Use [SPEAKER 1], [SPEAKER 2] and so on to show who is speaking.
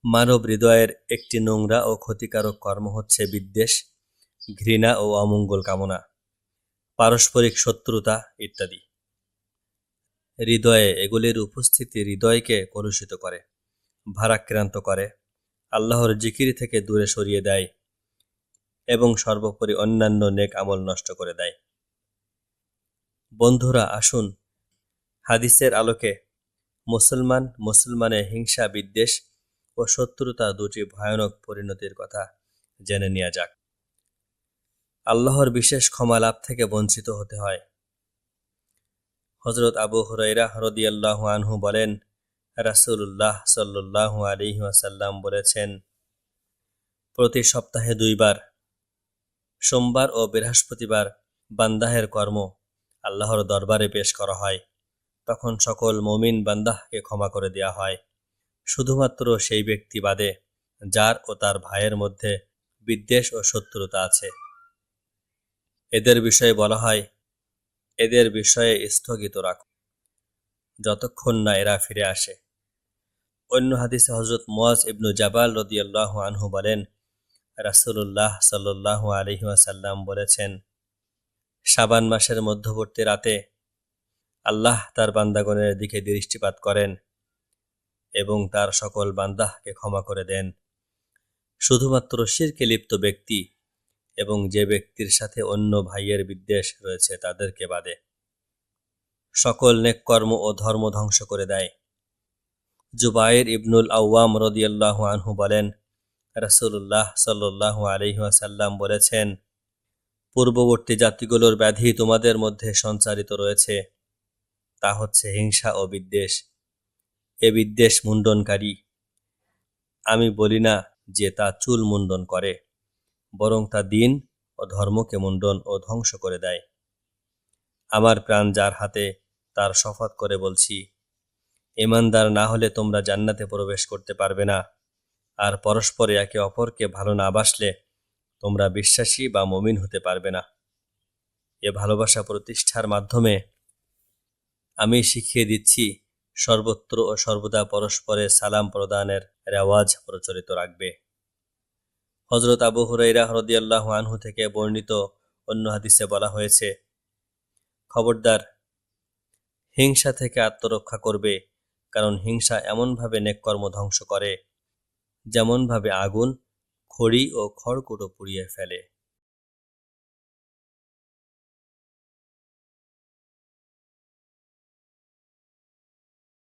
[SPEAKER 1] মানব হৃদয়ের একটি নোংরা ও ক্ষতিকারক কর্ম হচ্ছে বিদ্বেষ, ঘৃণা ও অমঙ্গল কামনা, পারস্পরিক শত্রুতা ইত্যাদি। হৃদয়ে এগুলির উপস্থিতি হৃদয়কে কলুষিত করে, ভারাক্রান্ত করে, আল্লাহর জিকির থেকে দূরে সরিয়ে দেয় এবং সর্বোপরি অন্যান্য নেক আমল নষ্ট করে দেয়। বন্ধুরা, আসুন হাদিসের আলোকে মুসলমানের হিংসা, বিদ্বেষ ও শত্রুতা দুটি ভয়ানক পরিণতির কথা জেনে নেওয়া যাক। আল্লাহর বিশেষ ক্ষমা লাভ থেকে বঞ্চিত হতে হয়। হযরত আবু হুরায়রা রাদিয়াল্লাহু আনহু বলেন, রাসূলুল্লাহ সাল্লাল্লাহু আলাইহি ওয়াসাল্লাম বলেছেন, প্রতি সপ্তাহে 2 বার, সোমবার ও বৃহস্পতিবার, বান্দাহের কর্ম আল্লাহর দরবারে পেশ করা হয়। তখন সকল মুমিন বান্দাহকে ক্ষমা করে দেয়া হয়, শুধুমাত্র সেই ব্যক্তি বাদে যার ও তার ভাইয়ের মধ্যে বিদ্বেষ ও শত্রুতা আছে। এদের বিষয়ে বলা হয়, এদের বিষয়ে স্থগিত রাখো যতক্ষণ না এরা ফিরে আসে। অন্য হাদিসে হযরত মুয়াজ ইবনু জাবাল রাদিয়াল্লাহু আনহু বলেন, রাসূলুল্লাহ সাল্লাল্লাহু আলাইহি ওয়াসাল্লাম বলেছেন, শাবান মাসের মধ্যবর্তী রাতে আল্লাহ তার বান্দাগণের দিকে দৃষ্টিপাত করেন এবং তার সকল বান্দাহকে ক্ষমা করে দেন, শুধুমাত্র শিরকে লিপ্ত ব্যক্তি এবং যে ব্যক্তির সাথে অন্য ভাইয়ের বিদ্বেষ রয়েছে তাদেরকে বাদে। সকল নেককর্ম ও ধর্ম ধ্বংস করে দেয়। জুবাইর ইবনুল আওয়াম রাদিয়াল্লাহু আনহু বলেন, রাসূলুল্লাহ সাল্লাল্লাহু আলাইহি ওয়াসাল্লাম বলেছেন, পূর্ববর্তী জাতিগুলোর ব্যাধি তোমাদের মধ্যে সঞ্চারিত রয়েছে, তা হচ্ছে হিংসা ও বিদ্বেষ। এ বিদ্বেষ মুণ্ডনকারী। আমি বলি না যে তা চুল মুণ্ডন করে, বরং তা দিন ও ধর্মকে মুণ্ডন ও ধ্বংস করে দেয়। আমার প্রাণ যার হাতে, তার শপথ করে বলছি, ঈমানদার না হলে তোমরা জান্নাতে প্রবেশ করতে পারবে না, আর পরস্পরে একে অপরকে ভালো না বাসলে তোমরা বিশ্বাসী বা মুমিন হতে পারবে না। এ ভালোবাসা প্রতিষ্ঠার মাধ্যমে আমি শিখিয়ে দিচ্ছি সর্বত্র ও সর্বদা পরস্পরে সালাম প্রদানের রেওয়াজ প্রচলিত রাখবে। হযরত আবু হুরায়রা রাদিয়াল্লাহু আনহু থেকে বর্ণিত অন্য হাদিসে বলা হয়েছে, খবরদার, হিংসা থেকে আত্মরক্ষা করবে, কারণ হিংসা এমনভাবে নেককর্ম ধ্বংস করে যেমনভাবে আগুন খড়ি ও খড়কুটো পুড়িয়ে ফেলে।